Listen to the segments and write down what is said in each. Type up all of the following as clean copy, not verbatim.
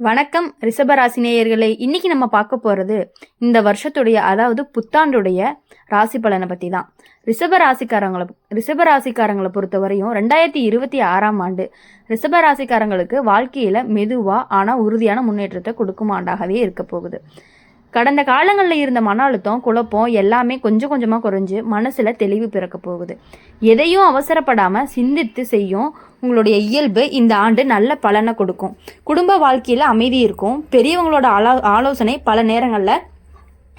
வணக்கம் ரிஷபராசி நேயர்களே. இன்னைக்கு நம்ம பார்க்க போறது இந்த வருஷத்துடைய அதாவது புத்தாண்டுடைய ராசி பலனை பத்தி தான். ரிஷபராசிக்காரங்களை பொறுத்தவரையும் 2026ஆம் ஆண்டு ரிஷபராசிக்காரங்களுக்கு வாழ்க்கையில மெதுவா ஆனா உறுதியான முன்னேற்றத்தை கொடுக்கும் ஆண்டாகவே இருக்க போகுது. கடந்த காலங்களில் இருந்த மன அழுத்தம், குழப்பம் எல்லாமே கொஞ்சம் கொஞ்சமாக குறைஞ்சு மனசில் தெளிவு பிறக்க போகுது. எதையும் அவசரப்படாமல் சிந்தித்து செய்யும் உங்களுடைய இயல்பு இந்த ஆண்டு நல்ல பலனை கொடுக்கும். குடும்ப வாழ்க்கையில் அமைதி இருக்கும். பெரியவங்களோட ஆலோசனை பல நேரங்களில்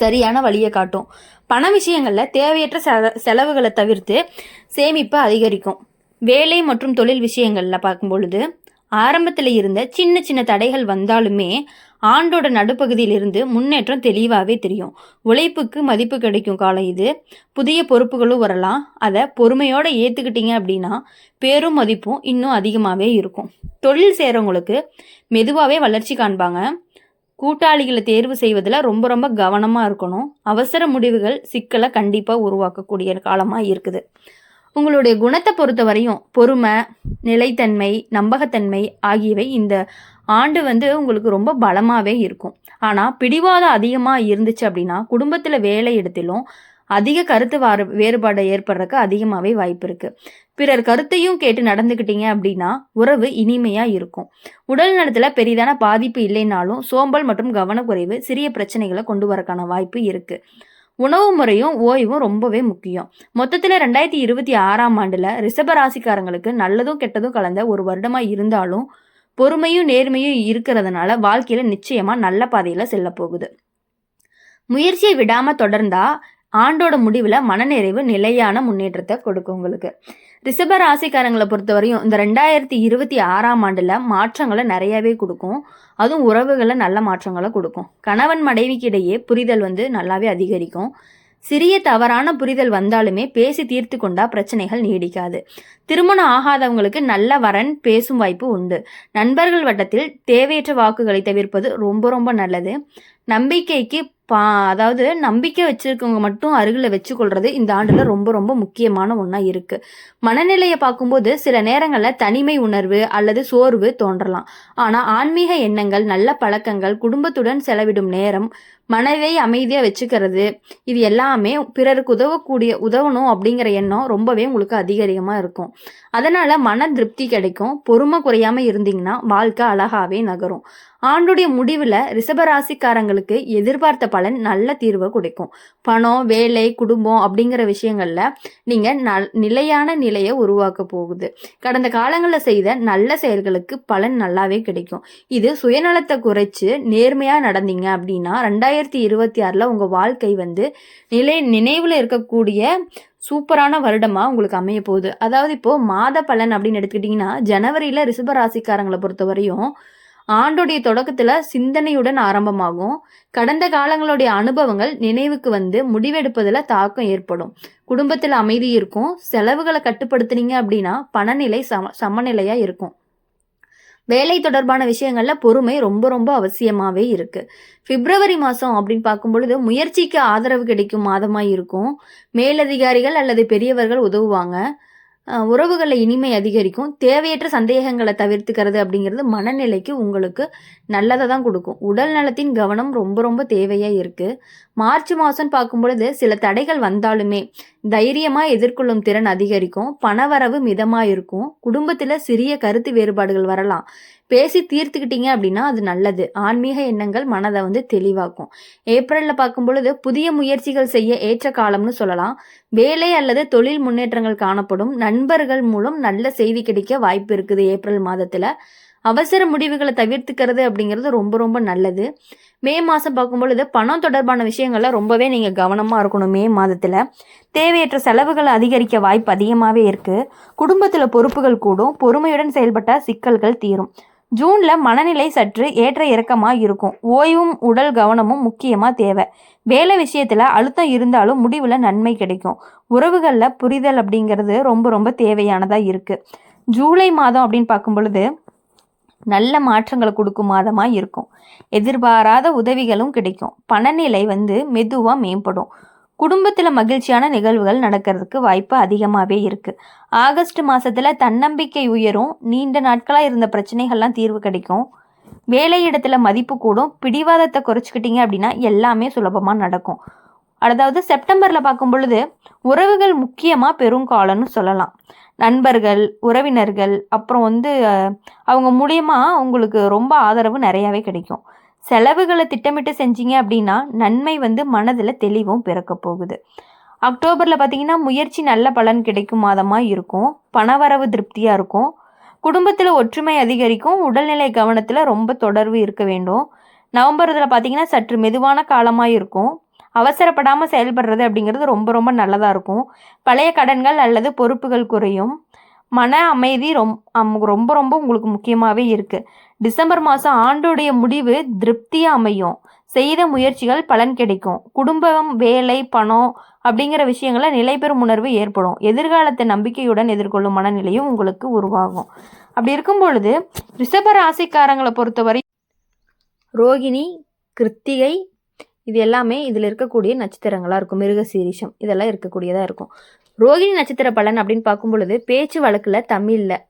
சரியான வழியை காட்டும். பண விஷயங்களில் தேவையற்ற செலவுகளை தவிர்த்து சேமிப்பு அதிகரிக்கும். வேலை மற்றும் தொழில் விஷயங்களில் பார்க்கும் பொழுது ஆரம்பத்தில் இருந்த சின்ன சின்ன தடைகள் வந்தாலுமே ஆண்டோட நடுப்பகுதியிலிருந்து முன்னேற்றம் தெளிவாகவே தெரியும். உழைப்புக்கு மதிப்பு கிடைக்கும் காலம் இது. புதிய பொறுப்புகளும் வரலாம். அதை பொறுமையோடு ஏற்றுக்கிட்டீங்க அப்படின்னா பேரும் மதிப்பும் இன்னும் அதிகமாகவே இருக்கும். தொழில் செய்கிறவங்களுக்கு மெதுவாகவே வளர்ச்சி காண்பாங்க. கூட்டாளிகளை தேர்வு செய்வதில் ரொம்ப ரொம்ப கவனமாக இருக்கணும். அவசர முடிவுகள் சிக்கலை கண்டிப்பாக உருவாக்கக்கூடிய காலமாக இருக்குது. உங்களுடைய குணத்தை பொறுத்த வரையும் பொறுமை, நிலைத்தன்மை, நம்பகத்தன்மை ஆகியவை இந்த ஆண்டு உங்களுக்கு ரொம்ப பலமாகவே இருக்கும். ஆனால் பிடிவாதம் அதிகமாக இருந்துச்சு அப்படின்னா குடும்பத்தில் வேலை இடத்திலும் அதிக கருத்து வேறுபாடு ஏற்படுறதுக்கு அதிகமாகவே வாய்ப்பு இருக்குது. பிறர் கருத்தையும் கேட்டு நடந்துக்கிட்டீங்க அப்படின்னா உறவு இனிமையாக இருக்கும். உடல் நலத்தில் பெரிதான பாதிப்பு இல்லைனாலும் சோம்பல் மற்றும் கவனக்குறைவு சிறிய பிரச்சனைகளை கொண்டு வரக்கான வாய்ப்பு இருக்குது. உணவு முறையும் ஓய்வும் ரொம்பவே முக்கியம். மொத்தத்தில் 2026ஆம் ஆண்டில் ரிஷபராசிக்காரங்களுக்கு நல்லதும் கெட்டதும் கலந்த ஒரு வருடமாக இருந்தாலும் பொறுமையும் நேர்மையும் இருக்கிறதுனால வாழ்க்கையில் நிச்சயமாக நல்ல பாதையில் செல்ல போகுது. முயற்சியை விடாமல் தொடர்ந்தா ஆண்டோட முடிவில் மனநிறைவு நிலையான முன்னேற்றத்தை கொடுக்கும் உங்களுக்கு. ரிஷப ராசிக்காரங்களை பொறுத்தவரையும் இந்த 2026ஆம் ஆண்டில் மாற்றங்களை நிறையவே கொடுக்கும். அதுவும் உறவுகளை நல்ல மாற்றங்களை கொடுக்கும். கணவன் மனைவிக்கு இடையே புரிதல் நல்லாவே அதிகரிக்கும். சிறிய தவறான புரிதல் வந்தாலுமே பேசி தீர்த்து கொண்டா பிரச்சனைகள் நீடிக்காது. திருமணம் ஆகாதவங்களுக்கு நல்ல வரன் பேசும் வாய்ப்பு உண்டு. நண்பர்கள் வட்டத்தில் தேவையற்ற வாக்குகளை தவிர்ப்பது ரொம்ப ரொம்ப நல்லது. நம்பிக்கைக்கு அதாவது நம்பிக்கை வச்சிருக்கவங்க மட்டும் அருகில் வச்சுக்கொள்றது இந்த ஆண்டுல ரொம்ப ரொம்ப முக்கியமான ஒன்றா இருக்கு. மனநிலையை பார்க்கும்போது சில நேரங்களில் தனிமை உணர்வு அல்லது சோர்வு தோன்றலாம். ஆனால் ஆன்மீக எண்ணங்கள், நல்ல பழக்கங்கள், குடும்பத்துடன் செலவிடும் நேரம், மனதை அமைதியாக வச்சுக்கிறது, இது எல்லாமே பிறருக்கு உதவணும் அப்படிங்கிற எண்ணம் ரொம்பவே உங்களுக்கு அதிகமாக இருக்கும். அதனால மன திருப்தி கிடைக்கும். பொறுமை குறையாம இருந்தீங்கன்னா வாழ்க்கை அழகாவே நகரும். ஆண்டுடைய முடிவில் ரிஷபராசிக்காரங்களுக்கு எதிர்பார்த்த பலன் நல்ல தீர்வை கொடுக்கும். பணம், வேலை, குடும்பம் அப்படிங்கிற விஷயங்கள்ல நீங்க நிலையான நிலையை உருவாக்க போகுது. கடந்த காலங்களில் செய்த நல்ல செயல்களுக்கு பலன் நல்லாவே கிடைக்கும். இது சுயநலத்தை குறைச்சு நேர்மையா நடந்தீங்க அப்படின்னா 2026ல் உங்க வாழ்க்கை நினைவுல இருக்கக்கூடிய சூப்பரான வருடமா உங்களுக்கு அமைய போகுது. அதாவது இப்போ மாத பலன் அப்படின்னு எடுத்துக்கிட்டீங்கன்னா ஜனவரியில ரிஷபராசிக்காரங்களை பொறுத்தவரையும் ஆண்டுடைய தொடக்கத்துல சிந்தனையுடன் ஆரம்பமாகும். கடந்த காலங்களுடைய அனுபவங்கள் நினைவுக்கு முடிவெடுப்பதுல தாக்கம் ஏற்படும். குடும்பத்துல அமைதி இருக்கும். செலவுகளை கட்டுப்படுத்தினீங்க அப்படின்னா பணநிலை சமநிலையா இருக்கும். வேலை தொடர்பான விஷயங்கள்ல பொறுமை ரொம்ப ரொம்ப அவசியமாவே இருக்கு. பிப்ரவரி மாதம் அப்படின்னு பார்க்கும் பொழுது முயற்சிக்கு ஆதரவு கிடைக்கும் மாதமாக இருக்கும். மேலதிகாரிகள் அல்லது பெரியவர்கள் உதவுவாங்க. உறவுகளில் இனிமை அதிகரிக்கும். தேவையற்ற சந்தேகங்களை தவிர்த்துக்கிறது அப்படிங்கிறது மனநிலைக்கு உங்களுக்கு நல்லதை தான் கொடுக்கும். உடல் நலத்தின் கவனம் ரொம்ப ரொம்ப தேவையாக இருக்குது. மார்ச் மாதம் பார்க்கும் பொழுது சில தடைகள் வந்தாலுமே தைரியமாக எதிர்கொள்ளும் திறன் அதிகரிக்கும். பணவரவு மிதமாக இருக்கும். குடும்பத்தில் சிறிய கருத்து வேறுபாடுகள் வரலாம். பேசி தீர்த்துக்கிட்டீங்க அப்படின்னா அது நல்லது. ஆன்மீக எண்ணங்கள் மனதை தெளிவாக்கும். ஏப்ரலில் பார்க்கும் பொழுது புதிய முயற்சிகள் செய்ய ஏற்ற காலம்னு சொல்லலாம். வேலை அல்லது தொழில் முன்னேற்றங்கள் காணப்படும். நண்பர்கள் மூலம் நல்ல செய்தி கிடைக்க வாய்ப்பு இருக்குது. ஏப்ரல் மாதத்தில் அவசர முடிவுகளை தவிர்த்துக்கிறது அப்படிங்கிறது ரொம்ப ரொம்ப நல்லது. மே மாதம் பார்க்கும் பொழுது பணம் தொடர்பான விஷயங்கள்ல ரொம்பவே நீங்கள் கவனமாக இருக்கணும். மே மாதத்தில் தேவையற்ற செலவுகளை அதிகரிக்க வாய்ப்பு அதிகமாகவே இருக்குது. குடும்பத்தில் பொறுப்புகள் கூடும். பொறுமையுடன் செயல்பட்ட சிக்கல்கள் தீரும். ஜூனில் மனநிலை சற்று ஏற்ற இறக்கமாக இருக்கும். ஓய்வும் உடல் கவனமும் முக்கியமாக தேவை. வேலை விஷயத்தில் அழுத்தம் இருந்தாலும் முடிவில் நன்மை கிடைக்கும். உறவுகளில் புரிதல் அப்படிங்கிறது ரொம்ப ரொம்ப தேவையானதாக இருக்குது. ஜூலை மாதம் அப்படின்னு பார்க்கும் பொழுது நல்ல மாற்றங்களை கொடுக்கும் மாதமாக இருக்கும். எதிர்பாராத உதவிகளும் கிடைக்கும். பணநிலை மெதுவாக மேம்படும். குடும்பத்தில் மகிழ்ச்சியான நிகழ்வுகள் நடக்கிறதுக்கு வாய்ப்பு அதிகமாகவே இருக்குது. ஆகஸ்ட் மாதத்தில் தன்னம்பிக்கை உயரும். நீண்ட நாட்களாக இருந்த பிரச்சனைகள்லாம் தீர்வு கிடைக்கும். வேலையிடத்துல மதிப்பு கூடும். பிடிவாதத்தை குறைச்சிக்கிட்டீங்க அப்படின்னா எல்லாமே சுலபமாக நடக்கும். அதாவது செப்டம்பரில் பார்க்கும் பொழுது உறவுகள் முக்கியமாக பெருங்காலம்னு சொல்லலாம். நண்பர்கள், உறவினர்கள், அப்புறம் அவங்க மூலியமா உங்களுக்கு ரொம்ப ஆதரவு நிறையாவே கிடைக்கும். செலவுகளை திட்டமிட்டு செஞ்சீங்க அப்படின்னா நன்மை மனதில் தெளிவும் பிறக்க போகுது. அக்டோபரில் பார்த்தீங்கன்னா முயற்சி நல்ல பலன் கிடைக்கும் மாதமாக இருக்கும். பணவரவு திருப்தியாக இருக்கும். குடும்பத்தில் ஒற்றுமை அதிகரிக்கும். உடல்நிலை கவனத்தில் ரொம்ப தொடர்பு இருக்க வேண்டும். நவம்பரில் பார்த்தீங்கன்னா சற்று மெதுவான காலமாக இருக்கும். அவசரப்படாமல் செயல்படுறது அப்படிங்கிறது ரொம்ப ரொம்ப நல்லதாக இருக்கும். பழைய கடன்கள் அல்லது பொறுப்புகள் குறையும். மன அமைதி ரொம்ப ரொம்ப உங்களுக்கு முக்கியமாகவே இருக்குது. டிசம்பர் மாதம் ஆண்டுடைய முடிவு திருப்தியாக அமையும். செய்த முயற்சிகள் பலன் கிடைக்கும். குடும்பம், வேலை, பணம் அப்படிங்கிற விஷயங்கள நிலை பெறும் உணர்வு ஏற்படும். எதிர்காலத்தை நம்பிக்கையுடன் எதிர்கொள்ளும் மனநிலையும் உங்களுக்கு உருவாகும். அப்படி இருக்கும் பொழுது ரிஷப ராசிக்காரங்களை பொறுத்தவரை ரோகிணி, கிருத்திகை இது எல்லாமே இதில் இருக்கக்கூடிய நட்சத்திரங்களாக இருக்கும். மிருகசீரிஷம் இதெல்லாம் இருக்கக்கூடியதாக இருக்கும். ரோகிணி நட்சத்திர பலன் அப்படின்னு பார்க்கும் பொழுது பேச்சு வழக்கில் தமிழில்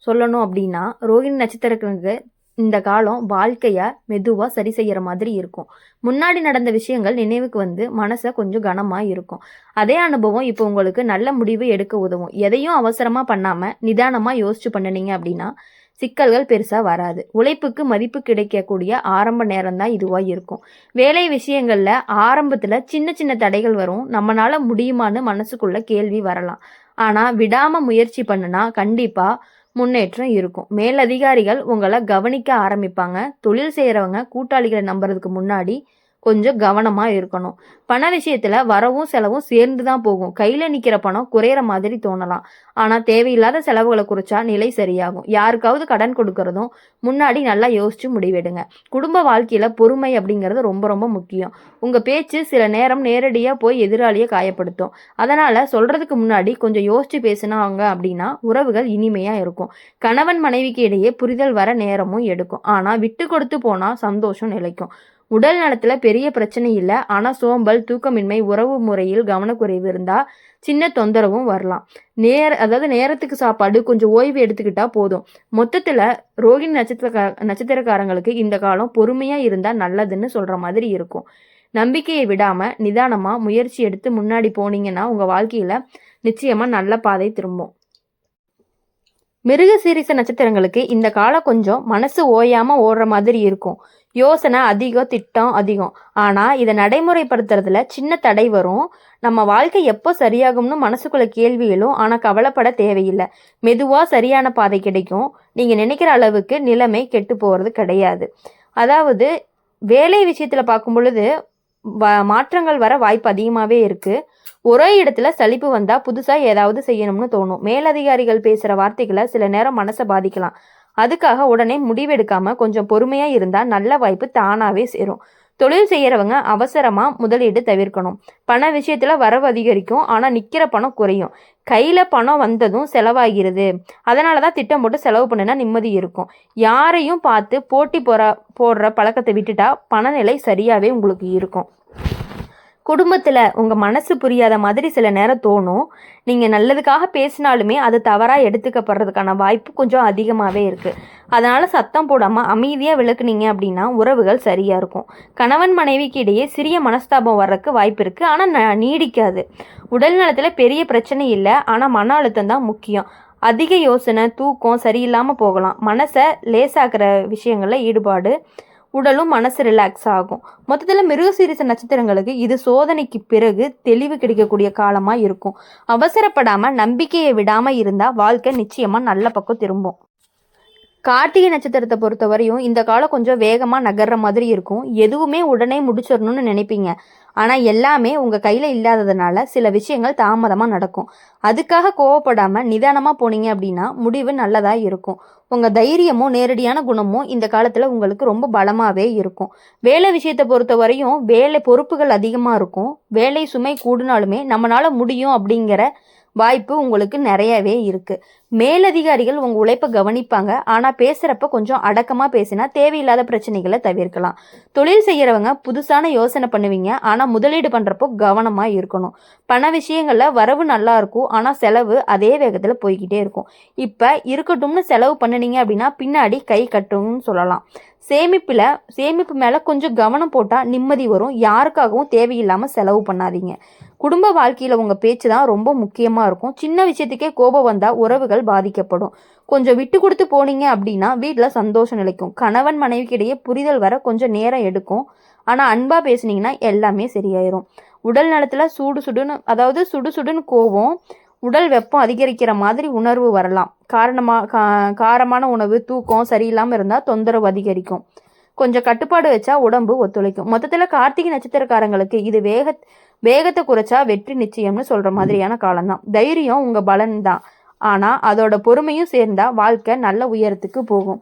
சொல்லணும் அப்படின்னா ரோகிணி நட்சத்திரங்களுக்கு இந்த காலம் வாழ்க்கையை மெதுவாக சரி செய்கிற மாதிரி இருக்கும். முன்னாடி நடந்த விஷயங்கள் நினைவுக்கு மனசை கொஞ்சம் கனமாக இருக்கும். அதே அனுபவம் இப்போ உங்களுக்கு நல்ல முடிவு எடுக்க உதவும். எதையும் அவசரமாக பண்ணாமல் நிதானமாக யோசிச்சு பண்ணினீங்க அப்படின்னா சிக்கல்கள் பெருசாக வராது. உழைப்புக்கு மதிப்பு கிடைக்கக்கூடிய ஆரம்ப நேரம் தான் இதுவாக இருக்கும். வேலை விஷயங்களில் ஆரம்பத்தில் சின்ன சின்ன தடைகள் வரும். நம்மளால முடியுமான்னு மனசுக்குள்ள கேள்வி வரலாம். ஆனால் விடாமல் முயற்சி பண்ணுனா கண்டிப்பாக முன்னேற்றம் இருக்கும். மேலதிகாரிகள் உங்களை கவனிக்க ஆரம்பிப்பாங்க. தொழில் செய்கிறவங்க கூட்டாளிகளை நம்புறதுக்கு முன்னாடி கொஞ்சம் கவனமாக இருக்கணும். பண விஷயத்தில் வரவும் செலவும் சேர்ந்து தான் போகும். கையில் நிற்கிற பணம் குறையிற மாதிரி தோணலாம். ஆனால் தேவையில்லாத செலவுகளை குறைச்சா நிலை சரியாகும். யாருக்காவது கடன் கொடுக்கறதும் முன்னாடி நல்லா யோசிச்சு முடிவெடுங்க. குடும்ப வாழ்க்கையில் பொறுமை அப்படிங்கிறது ரொம்ப ரொம்ப முக்கியம். உங்கள் பேச்சு சில நேரம் நேரடியாக போய் எதிராளியை காயப்படுத்தும். அதனால் சொல்கிறதுக்கு முன்னாடி கொஞ்சம் யோசிச்சு பேசினாங்க அப்படின்னா உறவுகள் இனிமையாக இருக்கும். கணவன் மனைவிக்கு இடையே புரிதல் வர நேரமும் எடுக்கும். ஆனால் விட்டு கொடுத்து போனால் சந்தோஷம் நிலைக்கும். உடல் நலத்தில் பெரிய பிரச்சனை இல்லை. ஆனால் சோம்பல், தூக்கமின்மை, உறவு முறையில் கவனக்குறைவு இருந்தால் சின்ன தொந்தரவும் வரலாம். அதாவது நேரத்துக்கு சாப்பாடு, கொஞ்சம் ஓய்வு எடுத்துக்கிட்டா போதும். மொத்தத்தில் ரோகிணி நட்சத்திரக்காரங்களுக்கு இந்த காலம் பொறுமையாக இருந்தால் நல்லதுன்னு சொல்கிற மாதிரி இருக்கும். நம்பிக்கையை விடாமல் நிதானமாக முயற்சி எடுத்து முன்னாடி போனீங்கன்னா உங்கள் வாழ்க்கையில் நிச்சயமாக நல்ல பாதை திரும்பும். மிருகசீரிஷ நட்சத்திரங்களுக்கு இந்த காலம் கொஞ்சம் மனசு ஓயாமல் ஓடுற மாதிரி இருக்கும். யோசனை அதிகம், திட்டம் அதிகம். ஆனால் இதை நடைமுறைப்படுத்துறதுல சின்ன தடை வரும். நம்ம வாழ்க்கை எப்போ சரியாகும்னு மனசுக்குள்ள கேள்வி எழும். ஆனால் கவலைப்பட தேவையில்லை. மெதுவாக சரியான பாதை கிடைக்கும். நீங்கள் நினைக்கிற அளவுக்கு நிலைமை கெட்டு போகிறது கிடையாது. அதாவது வேலை விஷயத்தில் பார்க்கும் பொழுது மாற்றங்கள் வர வாய்ப்பு அதிகமாகவே இருக்குது. ஒரே இடத்துல சலிப்பு வந்தால் புதுசாக ஏதாவது செய்யணும்னு தோணும். மேலதிகாரிகள் பேசுகிற வார்த்தைகளை சில நேரம் மனசை பாதிக்கலாம். அதுக்காக உடனே முடிவெடுக்காமல் கொஞ்சம் பொறுமையாக இருந்தால் நல்ல வாய்ப்பு தானாகவே சேரும். தொழில் செய்கிறவங்க அவசரமாக முதலீடு தவிர்க்கணும். பண விஷயத்தில் வரவு அதிகரிக்கும். ஆனால் நிற்கிற பணம் குறையும். கையில் பணம் வந்ததும் செலவாகிறது. அதனால தான் திட்டம் போட்டு செலவு பண்ணுனா நிம்மதி இருக்கும். யாரையும் பார்த்து போட்டி போடுற பழக்கத்தை விட்டுட்டா பணநிலை சரியாகவே உங்களுக்கு இருக்கும். குடும்பத்தில் உங்கள் மனசு புரியாத மாதிரி சில நேரம் தோணும். நீங்கள் நல்லதுக்காக பேசினாலுமே அது தவறாக எடுத்துக்கப்படுறதுக்கான வாய்ப்பு கொஞ்சம் அதிகமாகவே இருக்குது. அதனால் சத்தம் போடாமல் அமைதியாக விளக்குனீங்க அப்படின்னா உறவுகள் சரியாக இருக்கும். கணவன் மனைவிக்கு இடையே சிறிய மனஸ்தாபம் வர்றதுக்கு வாய்ப்பு இருக்குது. ஆனால் நீடிக்காது. உடல் நலத்தில் பெரிய பிரச்சனை இல்லை. ஆனால் மன அழுத்தம் தான் முக்கியம். அதிக யோசனை, தூக்கம் சரியில்லாமல் போகலாம். மனசை லேசாக்குற விஷயங்களில் ஈடுபாடு, உடலும் மனசு ரிலாக்ஸ் ஆகும். மொத்தத்தில் மிருகசீரிஷ நட்சத்திரங்களுக்கு இது சோதனைக்கு பிறகு தெளிவு கிடைக்கக்கூடிய காலமாக இருக்கும். அவசரப்படாமல் நம்பிக்கையை விடாமல் இருந்தால் வாழ்க்கை நிச்சயமாக நல்ல பக்கம் திரும்பும். கார்த்திகை நட்சத்திரத்தை பொறுத்தவரையும் இந்த காலம் கொஞ்சம் வேகமாக நகர்ற மாதிரி இருக்கும். எதுவுமே உடனே முடிச்சிடணும்னு நினைப்பீங்க. ஆனால் எல்லாமே உங்கள் கையில் இல்லாததுனால சில விஷயங்கள் தாமதமாக நடக்கும். அதுக்காக கோவப்படாமல் நிதானமாக போனீங்க அப்படின்னா முடிவு நல்லதாக இருக்கும். உங்கள் தைரியமும் நேரடியான குணமும் இந்த காலத்தில் உங்களுக்கு ரொம்ப பலமாகவே இருக்கும். வேலை விஷயத்தை பொறுத்தவரையும் வேலை பொறுப்புகள் அதிகமாக இருக்கும். வேலை சுமை கூடினாலுமே நம்மளால் முடியும் அப்படிங்கிற வாய்ப்பு உங்களுக்கு நிறையவே இருக்குது. மேலதிகாரிகள் உங்கள் உழைப்பை கவனிப்பாங்க. ஆனால் பேசுகிறப்ப கொஞ்சம் அடக்கமாக பேசினா தேவையில்லாத பிரச்சனைகளை தவிர்க்கலாம். தொழில் செய்கிறவங்க புதுசான யோசனை பண்ணுவீங்க. ஆனால் முதலீடு பண்ணுறப்போ கவனமாக இருக்கணும். பண விஷயங்களில் வரவு நல்லா இருக்கும். ஆனால் செலவு அதே வேகத்தில் போய்கிட்டே இருக்கும். இப்போ இருக்கட்டும்னு செலவு பண்ணினீங்க அப்படின்னா பின்னாடி கை கட்டும்னு சொல்லலாம். சேமிப்பு மேலே கொஞ்சம் கவனம் போட்டால் நிம்மதி வரும். யாருக்காகவும் தேவையில்லாமல் செலவு பண்ணாதீங்க. குடும்ப வாழ்க்கையில் உங்கள் பேச்சு தான் ரொம்ப முக்கியமாக இருக்கும். சின்ன விஷயத்துக்கே கோபம் வந்தால் உறவுகள் பாதிக்கப்படும். கொஞ்சம் விட்டு கொடுத்து போனீங்க அப்படின்னா வீட்டில் சந்தோஷம் நிலைக்கும். கணவன் மனைவிக்கிடையே புரிதல் வர கொஞ்சம் நேரம் எடுக்கும். ஆனால் அன்பாக பேசுனீங்கன்னா எல்லாமே சரியாயிரும். உடல் நலத்தில் சுடுசுடுன்னு கோபம், உடல் வெப்பம் அதிகரிக்கிற மாதிரி உணர்வு வரலாம். காரமான உணவு, தூக்கம் சரியில்லாமல் இருந்தால் தொந்தரவு அதிகரிக்கும். கொஞ்சம் கட்டுப்பாடு வச்சா உடம்பு ஒத்துழைக்கும். மொத்தத்தில் கார்த்திகை நட்சத்திரக்காரங்களுக்கு இது வேகத்தை குறைச்சா வெற்றி நிச்சயம்னு சொல்கிற மாதிரியான காலம்தான். தைரியம் உங்கள் பலன் தான். ஆனால் அதோட பொறுமையும் சேர்ந்தா வாழ்க்கை நல்ல உயரத்துக்கு போகும்.